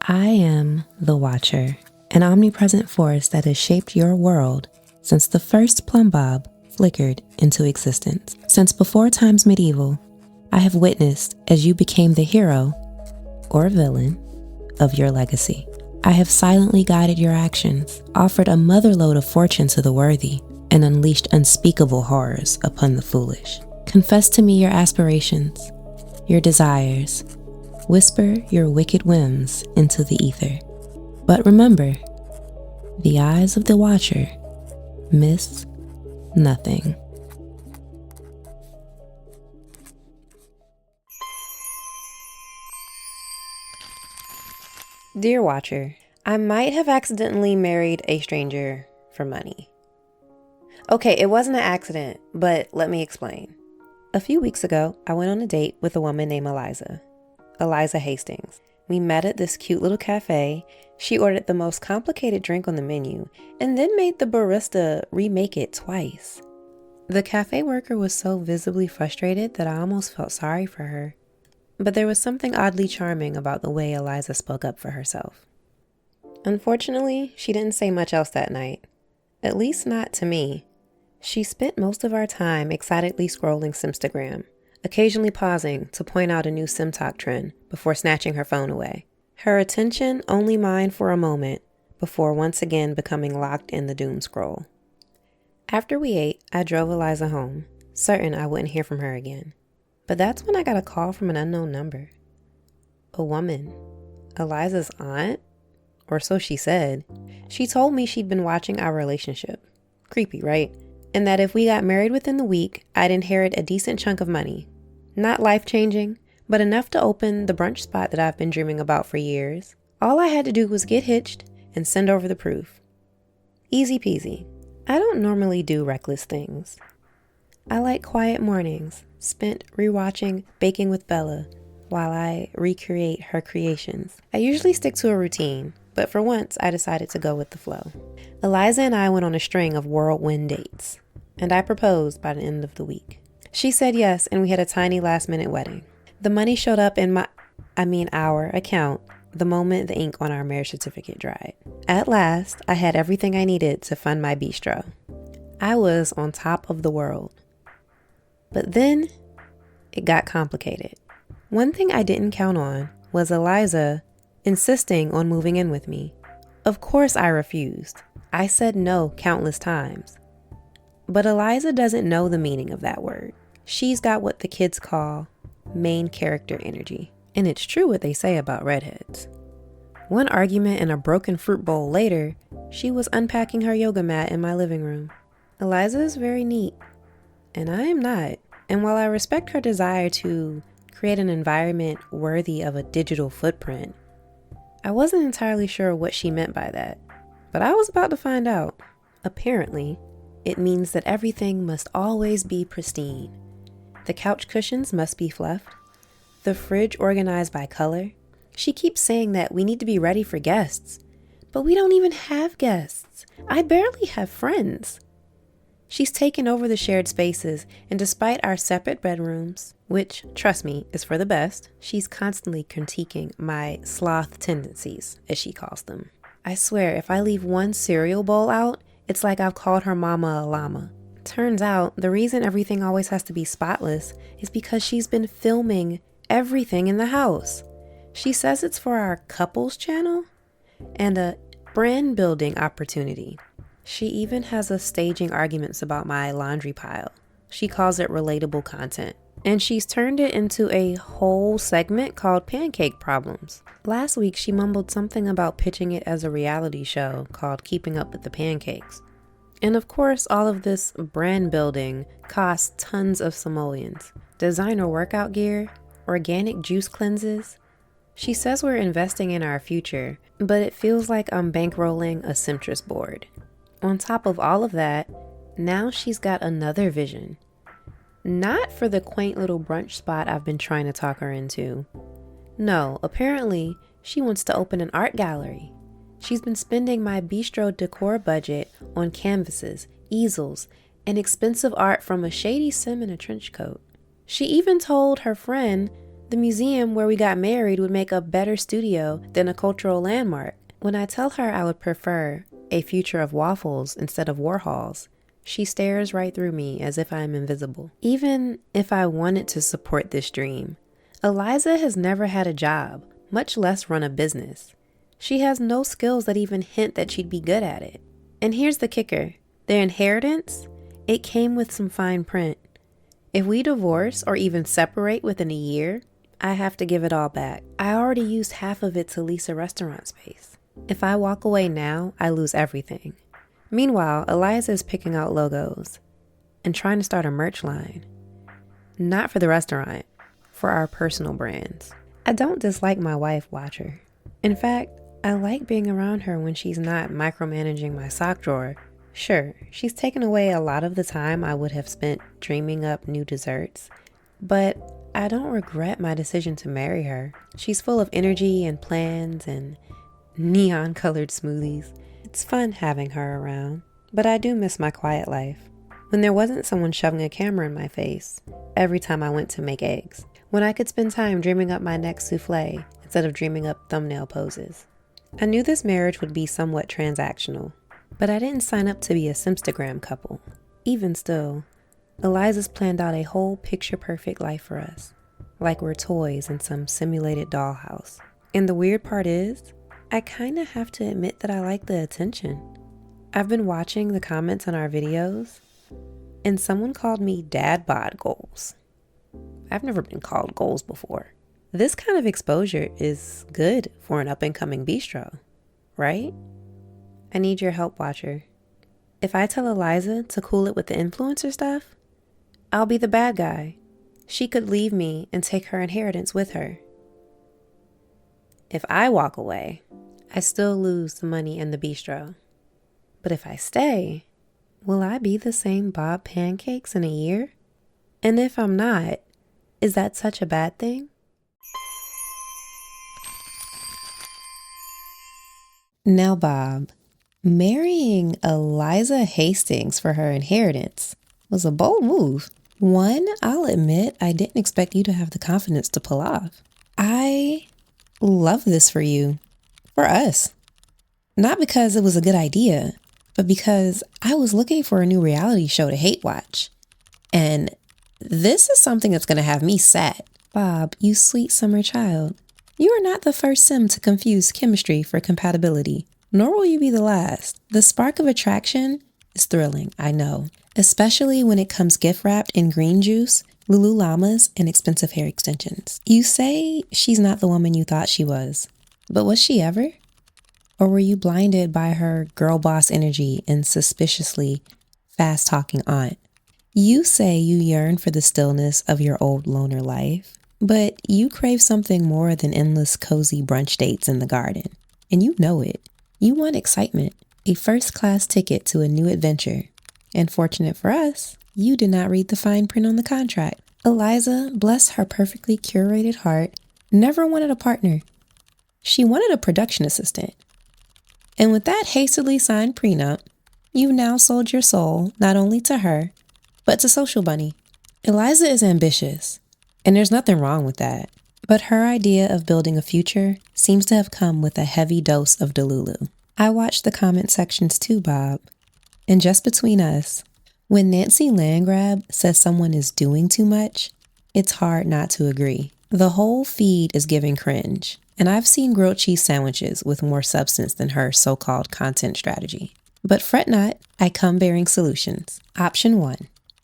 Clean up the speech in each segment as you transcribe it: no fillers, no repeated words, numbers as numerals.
I am the Watcher, an omnipresent force that has shaped your world since the first plumb bob flickered into existence. Since before times medieval, I have witnessed as you became the hero or villain of your legacy. I have silently guided your actions, offered a motherlode of fortune to the worthy, and unleashed unspeakable horrors upon the foolish. Confess to me your aspirations, your desires. Whisper your wicked whims into the ether. But remember, the eyes of the Watcher miss nothing. Dear Watcher, I might have accidentally married a stranger for money. Okay, it wasn't an accident, but let me explain. A few weeks ago, I went on a date with a woman named Eliza Hastings. We met at this cute little cafe. She ordered the most complicated drink on the menu and then made the barista remake it twice. The cafe worker was so visibly frustrated that I almost felt sorry for her. But there was something oddly charming about the way Eliza spoke up for herself. Unfortunately, she didn't say much else that night. At least not to me. She spent most of our time excitedly scrolling Simstagram, occasionally pausing to point out a new SimTalk trend before snatching her phone away. Her attention only mine for a moment before once again becoming locked in the doom scroll. After we ate, I drove Eliza home, certain I wouldn't hear from her again. But that's when I got a call from an unknown number. A woman. Eliza's aunt? Or so she said. She told me she'd been watching our relationship. Creepy, right? And that if we got married within the week, I'd inherit a decent chunk of money. Not life-changing, but enough to open the brunch spot that I've been dreaming about for years. All I had to do was get hitched and send over the proof. Easy peasy. I don't normally do reckless things. I like quiet mornings, spent rewatching Baking with Bella while I recreate her creations. I usually stick to a routine, but for once I decided to go with the flow. Eliza and I went on a string of whirlwind dates, and I proposed by the end of the week. She said yes, and we had a tiny last-minute wedding. The money showed up in our account the moment the ink on our marriage certificate dried. At last, I had everything I needed to fund my bistro. I was on top of the world. But then, it got complicated. One thing I didn't count on was Eliza insisting on moving in with me. Of course I refused. I said no countless times. But Eliza doesn't know the meaning of that word. She's got what the kids call main character energy. And it's true what they say about redheads. One argument and a broken fruit bowl later, she was unpacking her yoga mat in my living room. Eliza is very neat, and I am not. And while I respect her desire to create an environment worthy of a digital footprint, I wasn't entirely sure what she meant by that. But I was about to find out. Apparently, it means that everything must always be pristine. The couch cushions must be fluffed, the fridge organized by color. She keeps saying that we need to be ready for guests, but we don't even have guests. I barely have friends. She's taken over the shared spaces, and despite our separate bedrooms, which, trust me, is for the best, she's constantly critiquing my sloth tendencies, as she calls them. I swear, if I leave one cereal bowl out, it's like I've called her mama a llama. Turns out, the reason everything always has to be spotless is because she's been filming everything in the house. She says it's for our couples channel and a brand building opportunity. She even has us staging arguments about my laundry pile. She calls it relatable content. And she's turned it into a whole segment called Pancake Problems. Last week, she mumbled something about pitching it as a reality show called Keeping Up with the Pancakes. And of course, all of this brand building costs tons of simoleons. Designer workout gear, organic juice cleanses. She says we're investing in our future, but it feels like I'm bankrolling a Centrist board. On top of all of that, now she's got another vision. Not for the quaint little brunch spot I've been trying to talk her into. No, apparently she wants to open an art gallery. She's been spending my bistro decor budget on canvases, easels, and expensive art from a shady sim in a trench coat. She even told her friend The museum where we got married would make a better studio than a cultural landmark. When I tell her I would prefer a future of waffles instead of Warhols, she stares right through me as if I am invisible. Even if I wanted to support this dream, Eliza has never had a job, much less run a business. She has no skills that even hint that she'd be good at it. And here's the kicker. Their inheritance, it came with some fine print. If we divorce or even separate within a year, I have to give it all back. I already used half of it to lease a restaurant space. If I walk away now, I lose everything. Meanwhile, Eliza is picking out logos and trying to start a merch line. Not for the restaurant, for our personal brands. I don't dislike my wife, Watcher. In fact, I like being around her when she's not micromanaging my sock drawer. Sure, she's taken away a lot of the time I would have spent dreaming up new desserts, but I don't regret my decision to marry her. She's full of energy and plans and neon-colored smoothies. It's fun having her around, but I do miss my quiet life. When there wasn't someone shoving a camera in my face every time I went to make eggs. When I could spend time dreaming up my next souffle instead of dreaming up thumbnail poses. I knew this marriage would be somewhat transactional, but I didn't sign up to be a Simstagram couple. Even still, Eliza's planned out a whole picture-perfect life for us, like we're toys in some simulated dollhouse. And the weird part is, I kinda have to admit that I like the attention. I've been watching the comments on our videos, and someone called me dad bod goals. I've never been called goals before. This kind of exposure is good for an up-and-coming bistro, right? I need your help, Watcher. If I tell Eliza to cool it with the influencer stuff, I'll be the bad guy. She could leave me and take her inheritance with her. If I walk away, I still lose the money and the bistro. But if I stay, will I be the same Bob Pancakes in a year? And if I'm not, is that such a bad thing? Now, Bob, marrying Eliza Hastings for her inheritance was a bold move. One, I'll admit I didn't expect you to have the confidence to pull off. I love this for you. For us. Not because it was a good idea, but because I was looking for a new reality show to hate watch. And this is something that's going to have me sad. Bob, you sweet summer child. You are not the first sim to confuse chemistry for compatibility, nor will you be the last. The spark of attraction is thrilling, I know, especially when it comes gift wrapped in green juice, Lululemas, and expensive hair extensions. You say she's not the woman you thought she was. But was she ever? Or were you blinded by her girl boss energy and suspiciously fast-talking aunt? You say you yearn for the stillness of your old loner life, but you crave something more than endless cozy brunch dates in the garden. And you know it. You want excitement, a first-class ticket to a new adventure. And fortunate for us, you did not read the fine print on the contract. Eliza, bless her perfectly curated heart, never wanted a partner. She wanted a production assistant. And with that hastily signed prenup, you've now sold your soul not only to her, but to Social Bunny. Eliza is ambitious, and there's nothing wrong with that. But her idea of building a future seems to have come with a heavy dose of Delulu. I watched the comment sections too, Bob. And just between us, when Nancy Landgrab says someone is doing too much, it's hard not to agree. The whole feed is giving cringe. And I've seen grilled cheese sandwiches with more substance than her so-called content strategy. But fret not, I come bearing solutions. Option 1.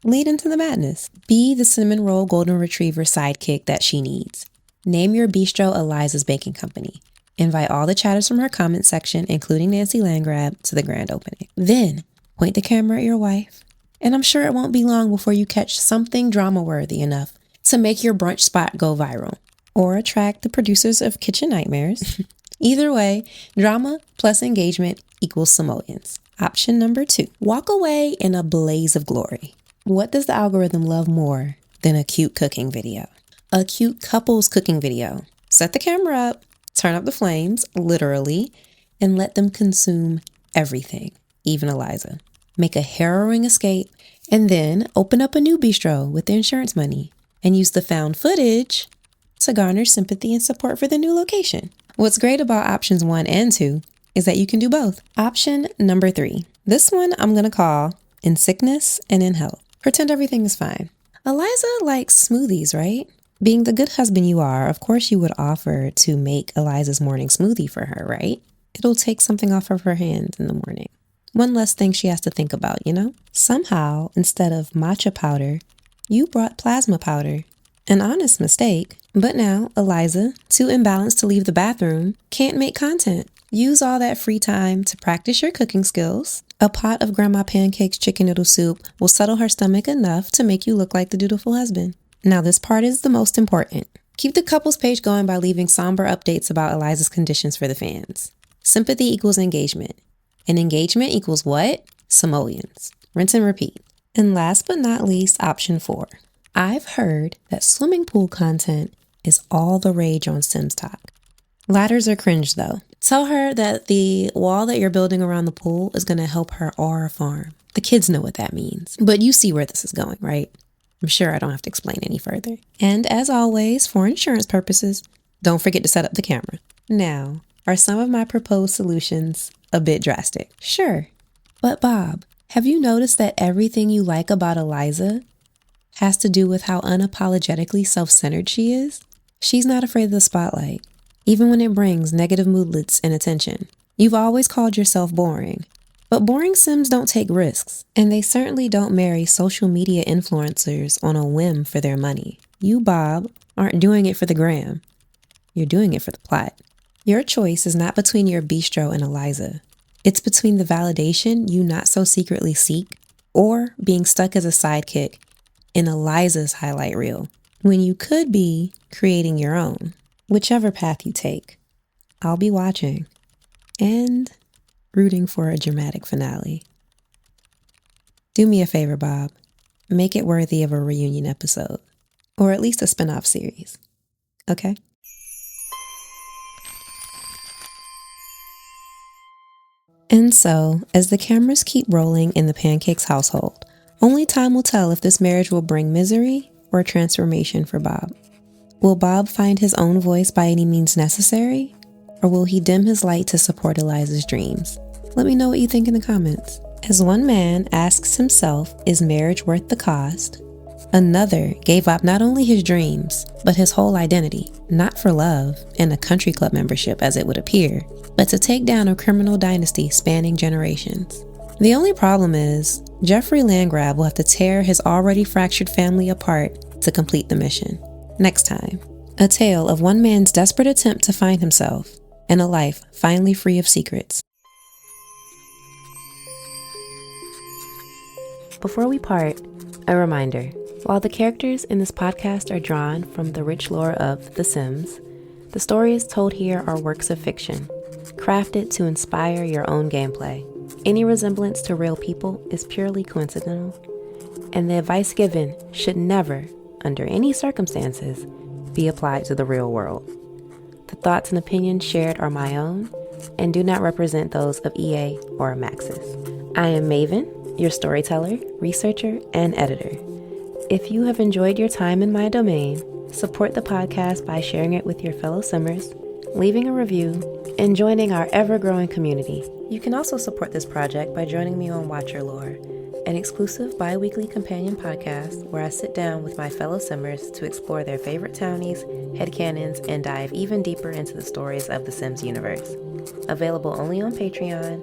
Lead into the madness. Be the cinnamon roll golden retriever sidekick that she needs. Name your bistro Eliza's Baking Company. Invite all the chatters from her comment section, including Nancy Landgrab, to the grand opening. Then, point the camera at your wife, and I'm sure it won't be long before you catch something drama-worthy enough to make your brunch spot go viral. Or attract the producers of Kitchen Nightmares. Either way, drama plus engagement equals simoleons. Option number 2, walk away in a blaze of glory. What does the algorithm love more than a cute cooking video? A cute couples cooking video. Set the camera up, turn up the flames, literally, and let them consume everything, even Eliza. Make a harrowing escape, and then open up a new bistro with the insurance money and use the found footage to garner sympathy and support for the new location. What's great about options 1 and 2 is that you can do both. Option number 3. This one I'm going to call in sickness and in health. Pretend everything is fine. Eliza likes smoothies, right? Being the good husband you are, of course you would offer to make Eliza's morning smoothie for her, right? It'll take something off of her hands in the morning. One less thing she has to think about, you know? Somehow, instead of matcha powder, you brought plasma powder. An honest mistake. But now, Eliza, too imbalanced to leave the bathroom, can't make content. Use all that free time to practice your cooking skills. A pot of Grandma Pancake's chicken noodle soup will settle her stomach enough to make you look like the dutiful husband. Now this part is the most important. Keep the couples page going by leaving somber updates about Eliza's conditions for the fans. Sympathy equals engagement. And engagement equals what? Simoleons. Rinse and repeat. And last but not least, option 4. I've heard that swimming pool content is all the rage on Sims Talk. Ladders are cringe though. Tell her that the wall that you're building around the pool is going to help her aura farm. The kids know what that means. But you see where this is going, right? I'm sure I don't have to explain any further. And as always, for insurance purposes, don't forget to set up the camera. Now, are some of my proposed solutions a bit drastic? Sure. But Bob, have you noticed that everything you like about Eliza has to do with how unapologetically self-centered she is? She's not afraid of the spotlight, even when it brings negative moodlets and attention. You've always called yourself boring. But boring Sims don't take risks, and they certainly don't marry social media influencers on a whim for their money. You, Bob, aren't doing it for the gram. You're doing it for the plot. Your choice is not between your bistro and Eliza. It's between the validation you not so secretly seek or being stuck as a sidekick in Eliza's highlight reel, when you could be creating your own. Whichever path you take, I'll be watching and rooting for a dramatic finale. Do me a favor, Bob. Make it worthy of a reunion episode, or at least a spin-off series. Okay? And so, as the cameras keep rolling in the Pancake's household, only time will tell if this marriage will bring misery or transformation for Bob. Will Bob find his own voice by any means necessary? Or will he dim his light to support Eliza's dreams? Let me know what you think in the comments. As one man asks himself, is marriage worth the cost? Another gave up not only his dreams, but his whole identity, not for love and a country club membership as it would appear, but to take down a criminal dynasty spanning generations. The only problem is, Jeffrey Landgrab will have to tear his already fractured family apart to complete the mission. Next time, a tale of one man's desperate attempt to find himself and a life finally free of secrets. Before we part, a reminder. While the characters in this podcast are drawn from the rich lore of The Sims, the stories told here are works of fiction, crafted to inspire your own gameplay. Any resemblance to real people is purely coincidental, and the advice given should never, under any circumstances, be applied to the real world. The thoughts and opinions shared are my own and do not represent those of EA or Maxis. I am Maven, your storyteller, researcher, and editor. If you have enjoyed your time in my domain, support the podcast by sharing it with your fellow Simmers, leaving a review, and joining our ever-growing community. You can also support this project by joining me on Watch Your Lore, an exclusive bi-weekly companion podcast where I sit down with my fellow Simmers to explore their favorite townies, headcanons, and dive even deeper into the stories of the Sims universe. Available only on Patreon,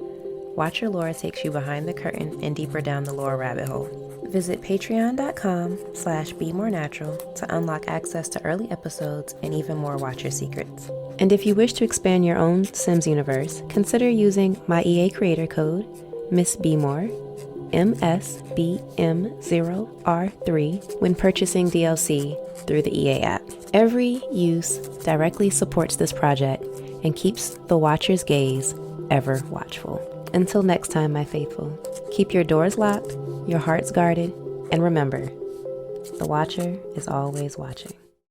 Watch Your Lore takes you behind the curtain and deeper down the lore rabbit hole. Visit patreon.com/BeMoreNatural to unlock access to early episodes and even more Watcher secrets. And if you wish to expand your own Sims universe, consider using my EA Creator Code MSBM0R3 when purchasing DLC through the EA app. Every use directly supports this project and keeps the Watcher's gaze ever watchful. Until next time, my faithful, keep your doors locked, your hearts guarded, and remember, the Watcher is always watching.